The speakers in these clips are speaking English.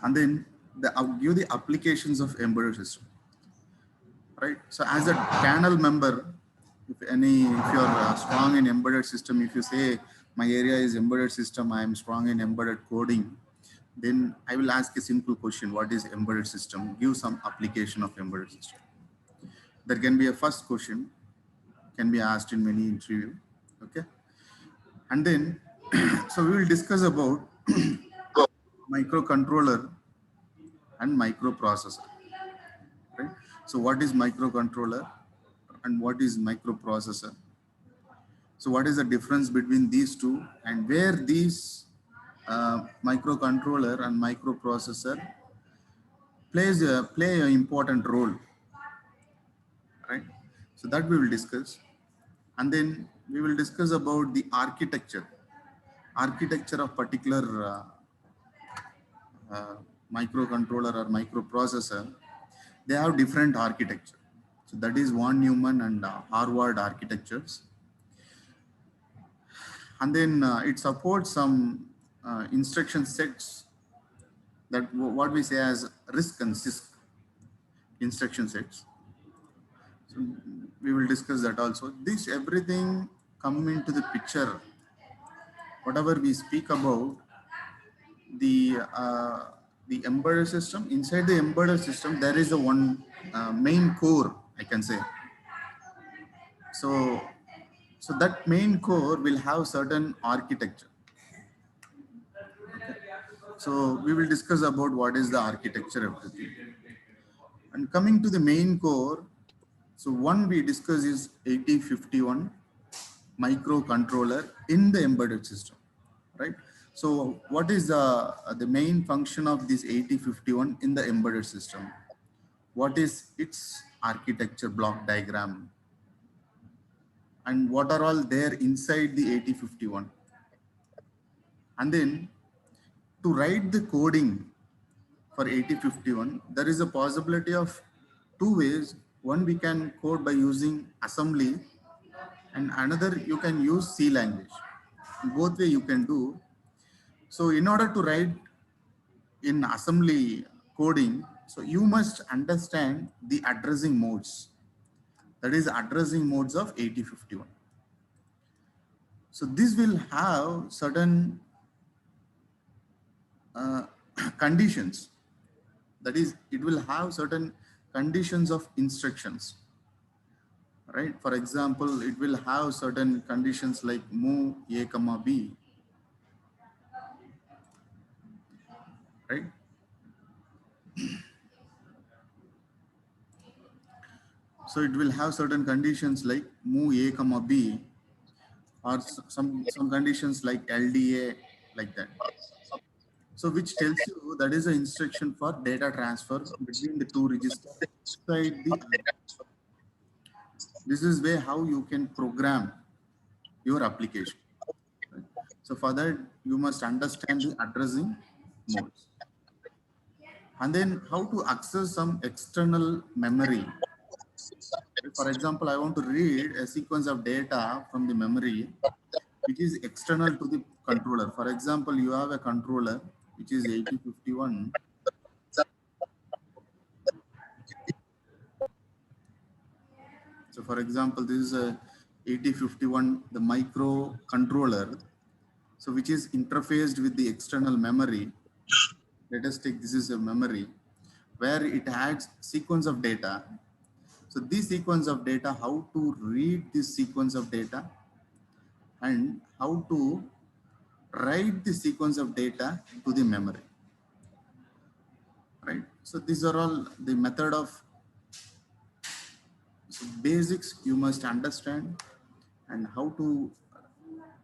and then I'll give the applications of embedded system, right? So as a channel member, if you're strong in embedded system, if you say my area is embedded system, I am strong in embedded coding, then I will ask a simple question: what is embedded system? Give some application of embedded system. There can be a first question, can be asked in many interview. Okay, and then so we will discuss about microcontroller and microprocessor, right? So what is microcontroller and what is microprocessor? So what is the difference between these two, and where these microcontroller and microprocessor play an important role, right? So that we will discuss, and then we will discuss about the architecture of particular uh, microcontroller or microprocessor. They have different architecture. So that is von Neumann and Harvard architectures. And then it supports some instruction sets, that what we say as RISC and CISC instruction sets. So we will discuss that also. This everything come into the picture. Whatever we speak about the embedded system, inside the embedded system, there is a one main core, I can say. So, so that main core will have certain architecture. So we will discuss about what is the architecture of everything. And coming to the main core, so one we discuss is 8051 microcontroller in the embedded system, right? So what is the main function of this 8051 in the embedded system? What is its architecture block diagram? And what are all there inside the 8051? And then to write the coding for 8051, there is a possibility of two ways. One, we can code by using assembly, and another you can use C language. Both way you can do. So in order to write in assembly coding, so you must understand the addressing modes. That is addressing modes of 8051. So this will have certain uh, conditions. That is, it will have certain conditions of instructions, right? For example, it will have certain conditions like move A comma B, right? So it will have certain conditions like move A comma B, or some conditions like LDA, like that. So which tells you that is an instruction for data transfer between the two registers inside the. This is way how you can program your application. Right? So for that, you must understand the addressing modes. And then how to access some external memory. For example, I want to read a sequence of data from the memory, which is external to the controller. For example, you have a controller, which is 8051. So for example, this is a 8051, the microcontroller, so which is interfaced with the external memory. Let us take, this is a memory where it adds sequence of data. So this sequence of data, how to read this sequence of data and how to write the sequence of data to the memory, right? So these are all the method of, so basics you must understand, and how to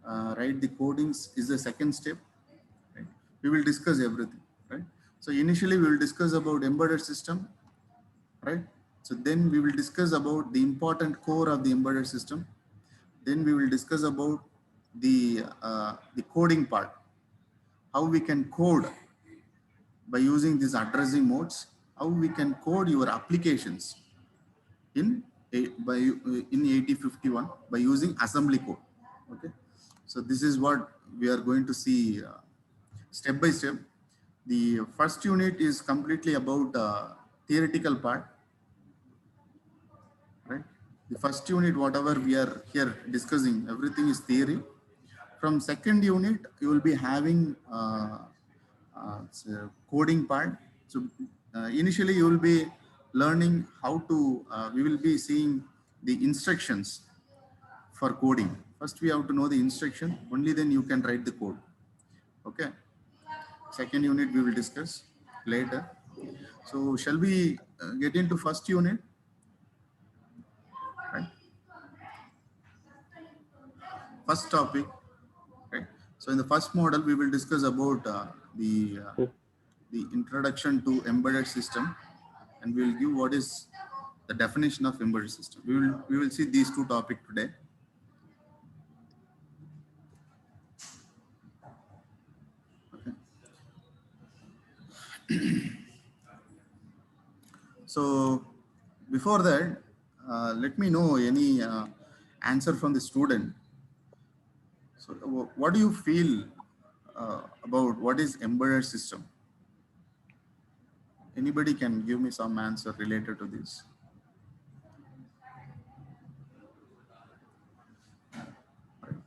write the codings is the second step, right? We will discuss everything, right? So initially we will discuss about embedded system, right? So then we will discuss about the important core of the embedded system. Then we will discuss about the coding part, how we can code by using these addressing modes, how we can code your applications in in 8051 by using assembly code. Okay, so this is what we are going to see step by step. The first unit is completely about theoretical part, right? The first unit, whatever we are here discussing, everything is theory. From second unit, you will be having coding part. So initially you will be learning how to, we will be seeing the instructions for coding. First we have to know the instruction, only then you can write the code. Okay. Second unit we will discuss later. So shall we get into first unit? Right. First topic. Right. So in the first model, we will discuss about the introduction to embedded system, and we will give what is the definition of embedded system. We will see these two topics today. Okay. So before that, let me know any answer from the student. So what do you feel about what is embedded system? Anybody can give me some answer related to this.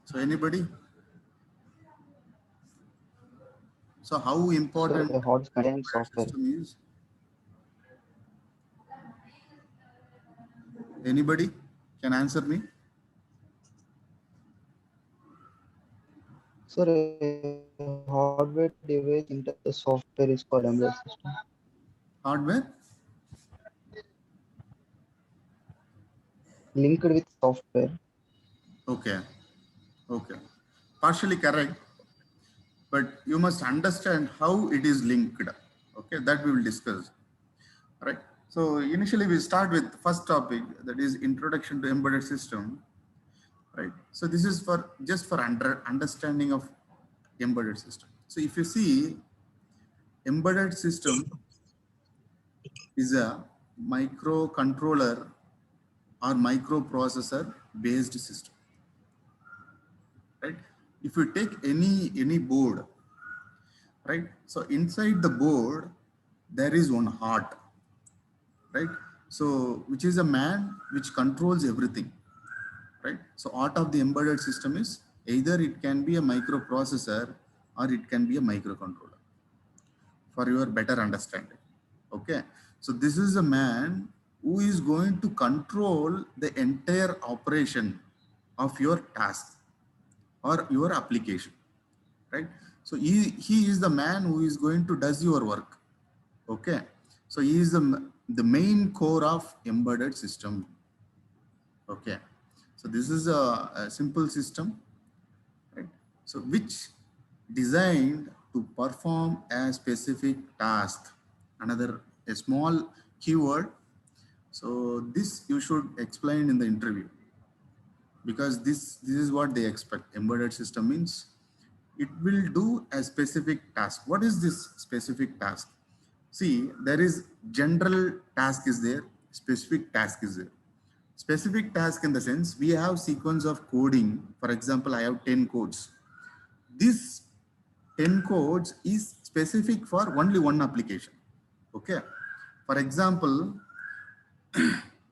So anybody? So how So important a hot contains embedded software. system is? Anybody can answer me? So a hardware device interface the software is called embedded system. Hardware? Linked with software. Okay. Okay. Partially correct, but you must understand how it is linked. Okay, that we will discuss. Right. So initially we start with first topic, that is introduction to embedded system. Right. So this is for just for understanding of embedded system. So if you see, embedded system is a microcontroller or microprocessor based system. Right. If you take any board, right, so inside the board there is one heart, right? So which is a man which controls everything, right? So heart of the embedded system is either it can be a microprocessor or it can be a microcontroller, for your better understanding. Okay. So this is a man who is going to control the entire operation of your task or your application, right? So he is the man who is going to does your work. Okay. So he is the main core of embedded system. Okay. So this is a simple system, right? So which designed to perform a specific task. Another a small keyword. So this you should explain in the interview, because this is what they expect. Embedded system means it will do a specific task. What is this specific task? See, there is general task is there, specific task is there. Specific task in the sense we have sequence of coding. For example, I have 10 codes. This 10 codes is specific for only one application. Okay. For example,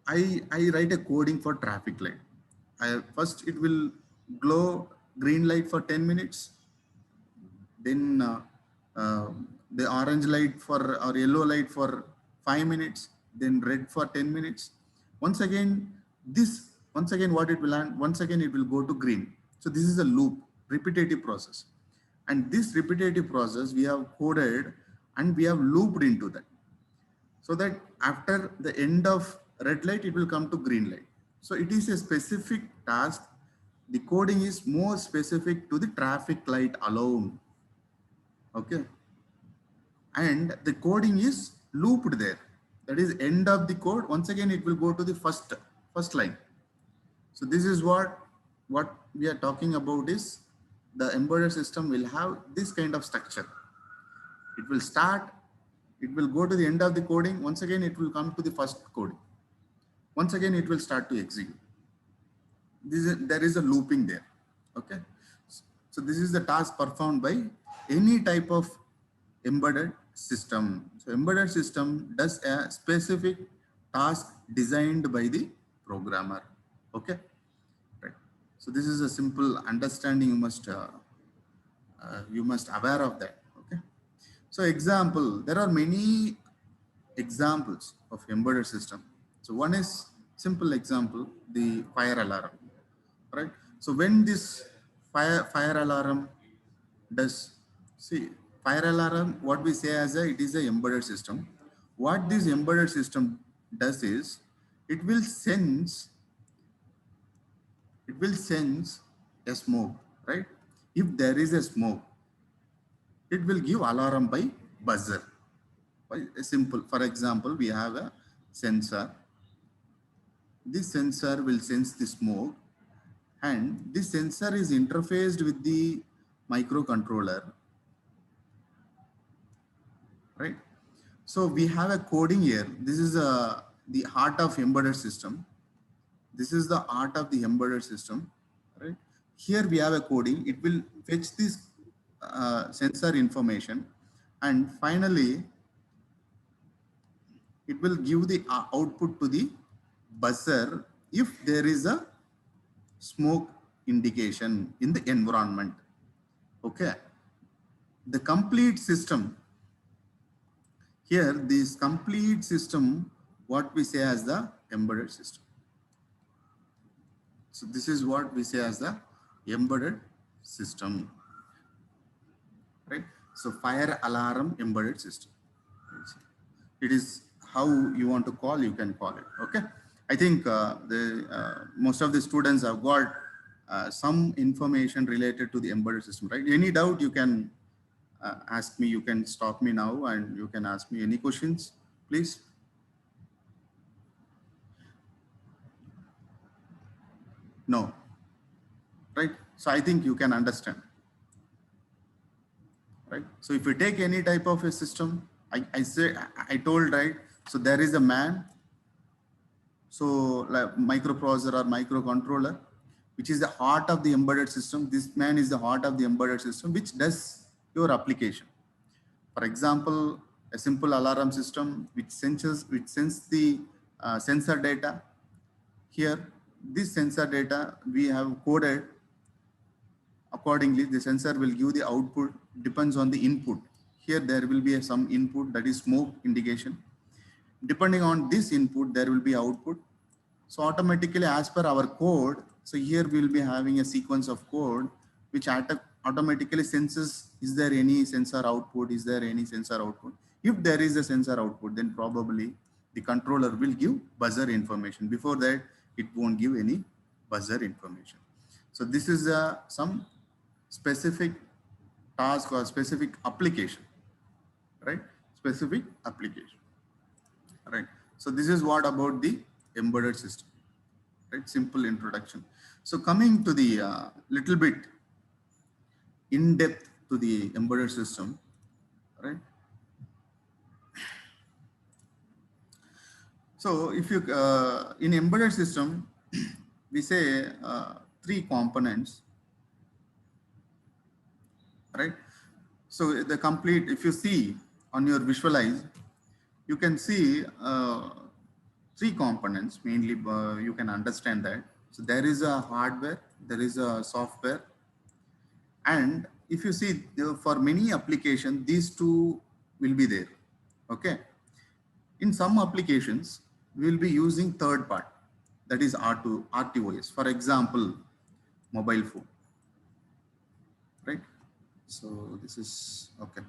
I write a coding for traffic light. First it will glow green light for 10 minutes, then uh, the orange light for or yellow light for 5 minutes, then red for 10 minutes. Once again, once again what it will land, once again it will go to green. So this is a loop, repetitive process. And this repetitive process we have coded and we have looped into that, so that after the end of red light it will come to green light. So it is a specific task. The coding is more specific to the traffic light alone. Okay. And the coding is looped there. That is end of the code. Once again it will go to the first line. So this is what we are talking about is the embedded system will have this kind of structure. It will start, it will go to the end of the coding. Once again, it will come to the first coding. Once again, it will start to execute. There is a looping there. Okay. So this is the task performed by any type of embedded system. So embedded system does a specific task designed by the programmer. Okay, right. So this is a simple understanding. You must aware of that. Okay. So example, there are many examples of embedded system. So one is simple example, the fire alarm, right? So when this fire alarm does, see, fire alarm, what we say as it is a embedded system. What this embedded system does is it will sense a smoke, right? If there is a smoke, it will give alarm by buzzer. Simple. For example, we have a sensor. This sensor will sense the smoke, and this sensor is interfaced with the microcontroller, right? So we have a coding here. This is the heart of embedded system. This is the heart of the embedded system, right? Here we have a coding. It will fetch this sensor information, and finally it will give the output to the buzzer if there is a smoke indication in the environment. Okay, the complete system here, this complete system, what we say as the embedded system. So this is what we say as the embedded system, right? So fire alarm embedded system. It is how you want to call, you can call it. Okay, I think most of the students have got some information related to the embedded system, right? Any doubt, you can ask me. You can stop me now and you can ask me any questions, please. No, right? So I think you can understand, right? So if you take any type of a system, I told, right? So there is a man, so like microprocessor or microcontroller, which is the heart of the embedded system. This man is the heart of the embedded system, which does your application. For example, a simple alarm system which senses the sensor data. Here, this sensor data we have coded accordingly. The sensor will give the output, depends on the input. Here there will be some input, that is smoke indication. Depending on this input, there will be output. So automatically, as per our code, so here we will be having a sequence of code which automatically senses, is there any sensor output, is there any sensor output. If there is a sensor output, then probably the controller will give buzzer information. Before that, it won't give any buzzer information. So this is some specific task or specific application, right? Specific application, right? So this is what about the embedded system, right? Simple introduction. So coming to the little bit in depth to the embedded system, right? So if you in embedded system, we say 3 components, right? So the complete, if you see on your visualize, you can see 3 components mainly. You can understand that. So there is a hardware, there is a software, and if you see for many applications, these 2 will be there. Okay. In some applications, we will be using third part, that is RTOS. For example, mobile phone, right? So this is okay.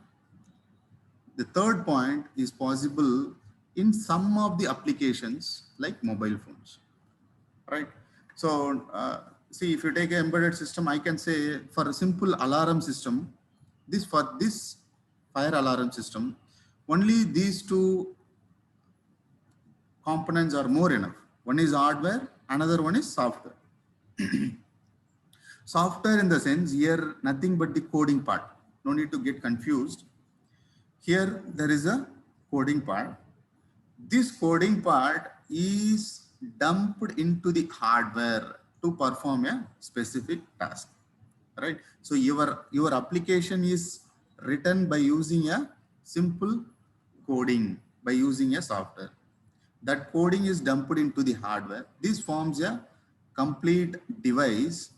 The third point is possible in some of the applications like mobile phones, right? So see, if you take an embedded system, I can say for a simple alarm system, for this fire alarm system, only these 2 components are more enough. One is hardware, another one is software. Software in the sense, here nothing but the coding part. No need to get confused. Here there is a coding part. This coding part is dumped into the hardware to perform a specific task, right? So your application is written by using a simple coding by using a software. That coding is dumped into the hardware. This forms a complete device,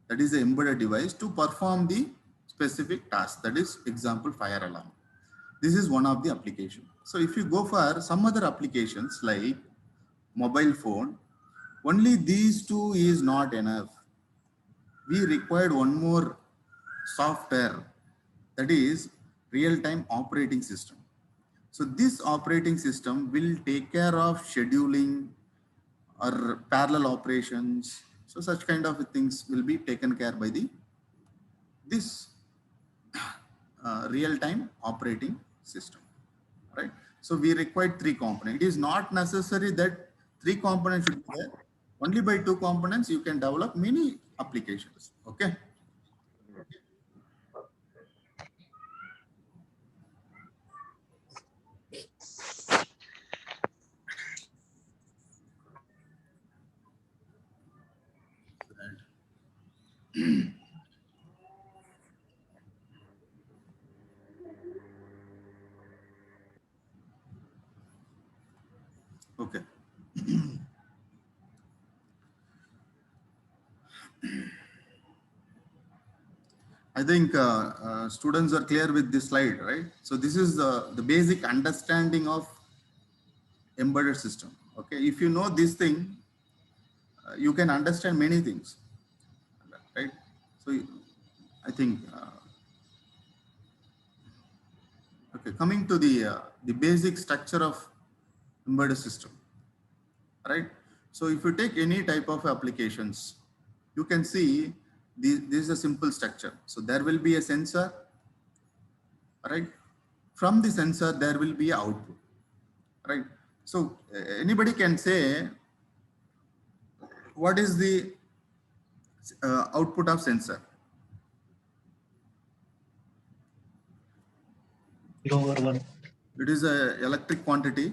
that is the embedded device, to perform the specific task. That is example fire alarm. This is one of the application. So if you go for some other applications like mobile phone, only these two is not enough. We required one more software, that is real-time operating system. So this operating system will take care of scheduling or parallel operations. So such kind of things will be taken care by this real-time operating system, right? So we require three components. It is not necessary that three components should be there. Only by two components you can develop many applications. Okay. Okay. I think students are clear with this slide, right? So this is the basic understanding of embedded system. Okay, if you know this thing, you can understand many things, right? So I think okay, coming to the basic structure of embedded system, right? So if you take any type of applications, you can see this is a simple structure. So there will be a sensor, right? From the sensor there will be output, right? So anybody can say what is the output of sensor? It is a electric quantity.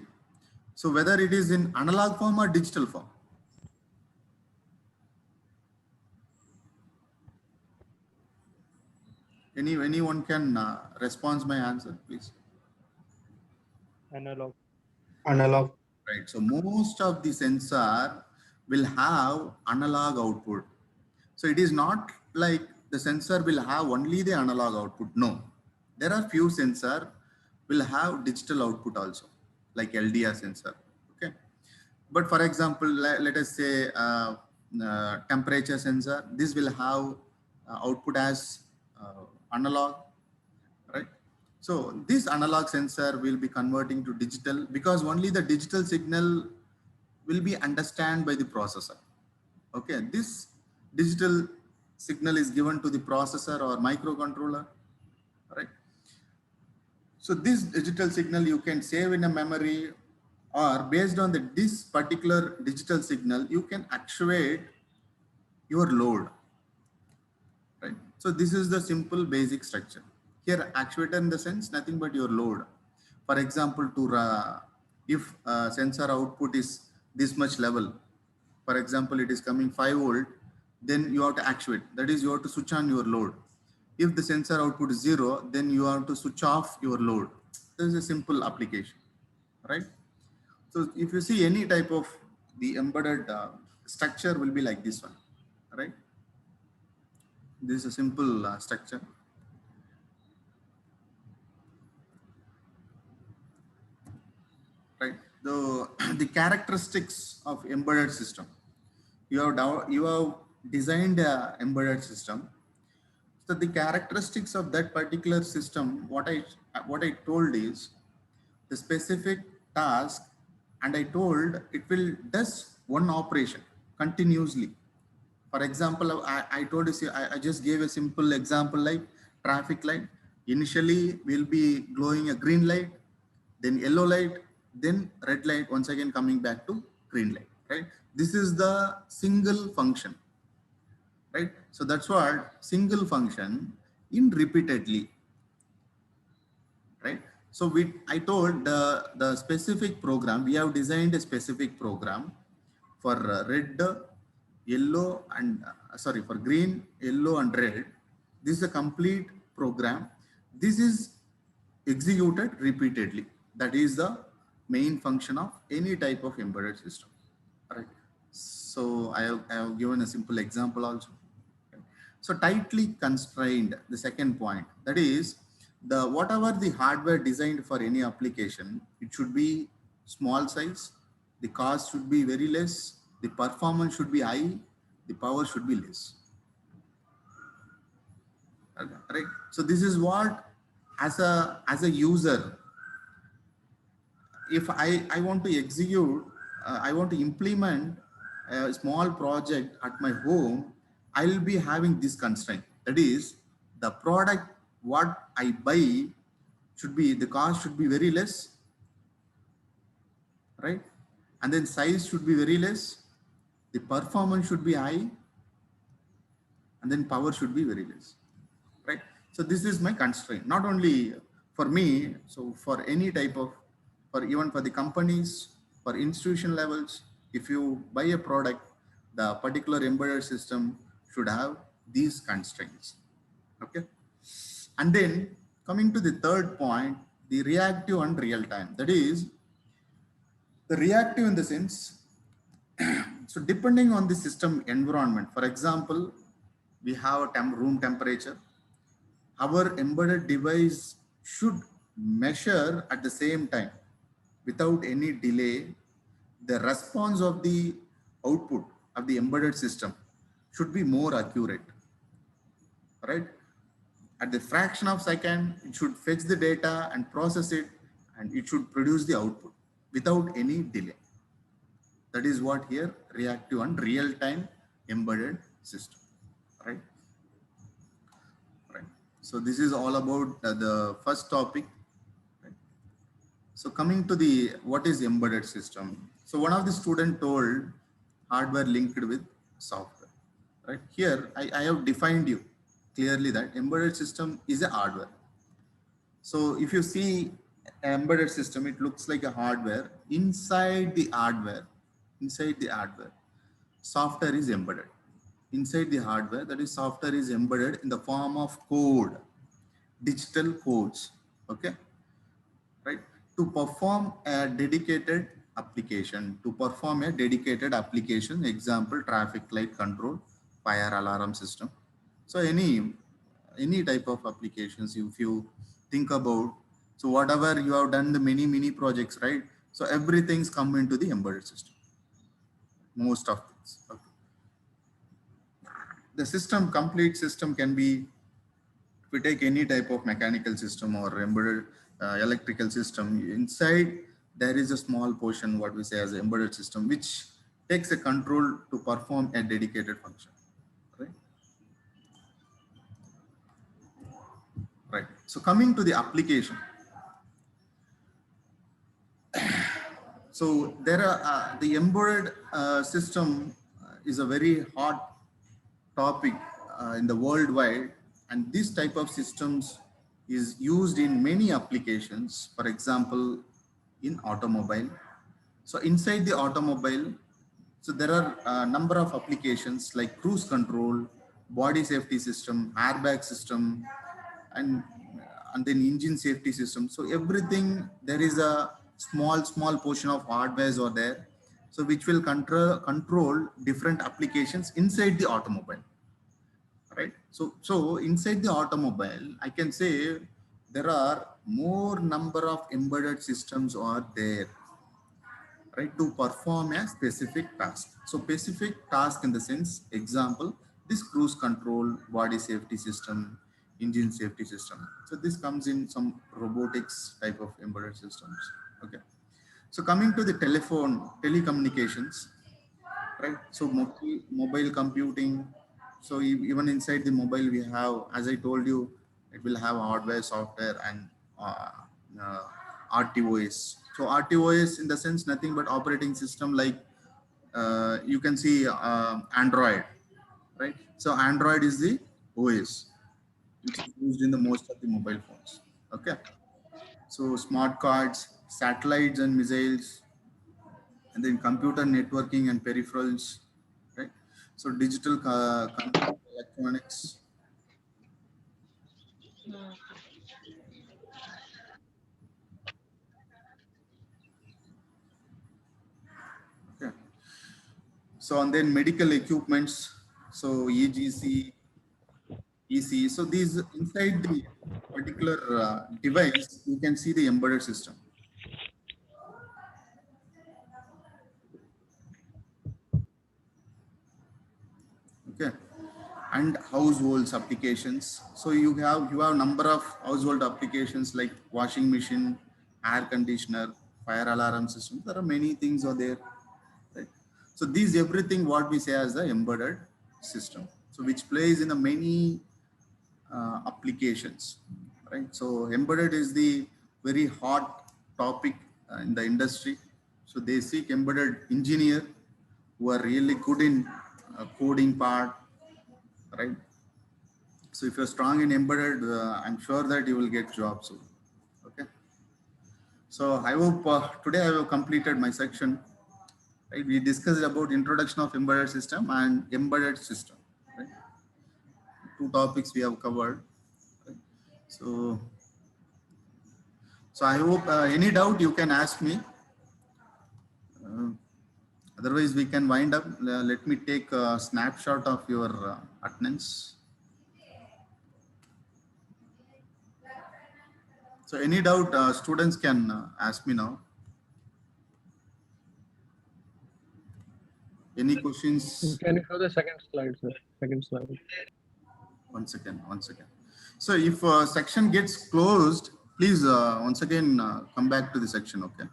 So whether it is in analog form or digital form. Anyone can respond my answer, please. Analog. Analog. Right. So most of the sensor will have analog output. So it is not like the sensor will have only the analog output. No, there are few sensor will have digital output also, like LDR sensor. Okay. But for example, let us say temperature sensor, this will have output as analog, right? So this analog sensor will be converting to digital because only the digital signal will be understood by the processor. Okay, this digital signal is given to the processor or microcontroller, right? So this digital signal you can save in a memory, or based on this particular digital signal, you can actuate your load, right? So this is the simple basic structure. Here actuator in the sense nothing but your load. For example, if sensor output is this much level, for example, it is coming 5 volt, then you have to actuate. That is, you have to switch on your load. If the sensor output is 0, then you have to switch off your load. This is a simple application, right? So if you see any type of the embedded structure will be like this one, right? This is a simple structure. Right. The characteristics of embedded system. You have designed a embedded system. So the characteristics of that particular system, what I told is the specific task, and I told it will does one operation continuously. For example, I told you, I just gave a simple example like traffic light. Initially, we'll be glowing a green light, then yellow light, then red light, once again coming back to green light, right? This is the single function, right? So that's what single function in repeatedly, right? So I told the specific program, we have designed a specific program for red, yellow, and sorry, for green, yellow, and red. This is a complete program. This is executed repeatedly. That is the main function of any type of embedded system. All right. So I have given a simple example also. Okay. So tightly constrained, the second point, that is the whatever the hardware designed for any application, it should be small size, the cost should be very less, the performance should be high, the power should be less. Okay, right. So this is what as a user, if I want to execute, I want to implement a small project at my home, I'll be having this constraint. That is, the product what I buy should be, the cost should be very less, right? And then size should be very less, the performance should be high, and then power should be very less, right? So this is my constraint, not only for me, so for any type of, for even for the companies, for institution levels, if you buy a product, the particular embedded system should have these constraints. Okay. And then coming to the third point, the reactive and real time. That is the reactive in the sense, so depending on the system environment, for example, we have a room temperature, our embedded device should measure at the same time without any delay the response of the output of the embedded system should be more accurate, right? At the fraction of second, it should fetch the data and process it, and it should produce the output without any delay. That is what here reactive and real-time embedded system, right? Right. So this is all about the first topic. Right. So coming to the what is embedded system. So one of the student told hardware linked with software. Right here, I have defined you clearly that embedded system is a hardware. So if you see embedded system, it looks like a hardware. Inside the hardware, software is embedded. Inside the hardware, that is software is embedded in the form of code, digital codes, okay, right? To perform a dedicated application, example, traffic light control, fire alarm system. So any type of applications, if you think about, so whatever you have done the many projects, right? So everything's come into the embedded system, most of things. Okay. The system, complete system can be, if we take any type of mechanical system or embedded electrical system, inside there is a small portion, what we say as embedded system, which takes a control to perform a dedicated function, right? Right. So coming to the application, so there are the embedded system is a very hot topic in the worldwide, and this type of systems is used in many applications. For example, in automobile. So inside the automobile, so there are a number of applications like cruise control, body safety system, airbag system, and and then engine safety system. So everything, there is a small portion of hardwares or there, so which will control different applications inside the automobile, right? So inside the automobile, I can say there are more number of embedded systems are there, right, to perform a specific task. So specific task in the sense, example, this cruise control, body safety system, engine safety system. So this comes in some robotics type of embedded systems. Okay. So coming to the telecommunications, right? So mobile computing. So even inside the mobile, we have, as I told you, it will have hardware, software, and uh, uh, RTOS. So RTOS in the sense nothing but operating system, like you can see Android, right? So Android is the OS which is used in the most of the mobile phones. Okay. So smart cards, satellites and missiles, and then computer networking and peripherals, right? So digital control electronics, So, and then medical equipments, so EGC, EC. So these inside the particular device, you can see the embedded system. Okay, and households applications. So you have number of household applications like washing machine, air conditioner, fire alarm system. There are many things are there, right? So these everything what we say as the embedded system. So which plays in the many applications, right? So embedded is the very hot topic in the industry. So they seek embedded engineer who are really good in coding part, right? So if you're strong in embedded, I'm sure that you will get jobs soon. Okay. So I hope today I have completed my section. Right? We discussed about introduction of embedded system and embedded system. Right? Two topics we have covered. Right? So I hope any doubt you can ask me. Uh, Otherwise, we can wind up. Let me take a snapshot of your attendance. So any doubt, students can ask me now. Any questions? Can you show the second slide, sir? Second slide. One second. So if section gets closed, please once again come back to the section, okay?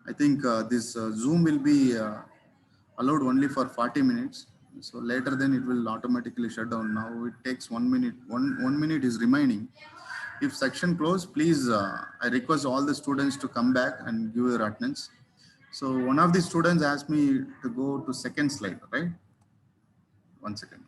I think this Zoom will be allowed only for 40 minutes. So later then it will automatically shut down. Now it takes 1 minute. One minute is remaining. If section closed, please, I request all the students to come back and give your attendance. So one of the students asked me to go to second slide, right? One second.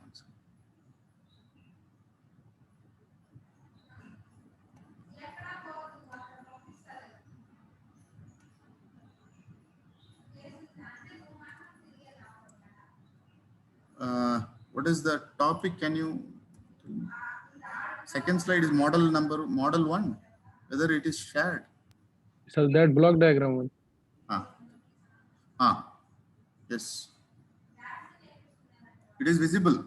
What is the topic? Can you? Second slide is model 1, whether it is shared. So that block diagram one. Yes. It is visible.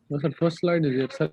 No, sir, first slide is here.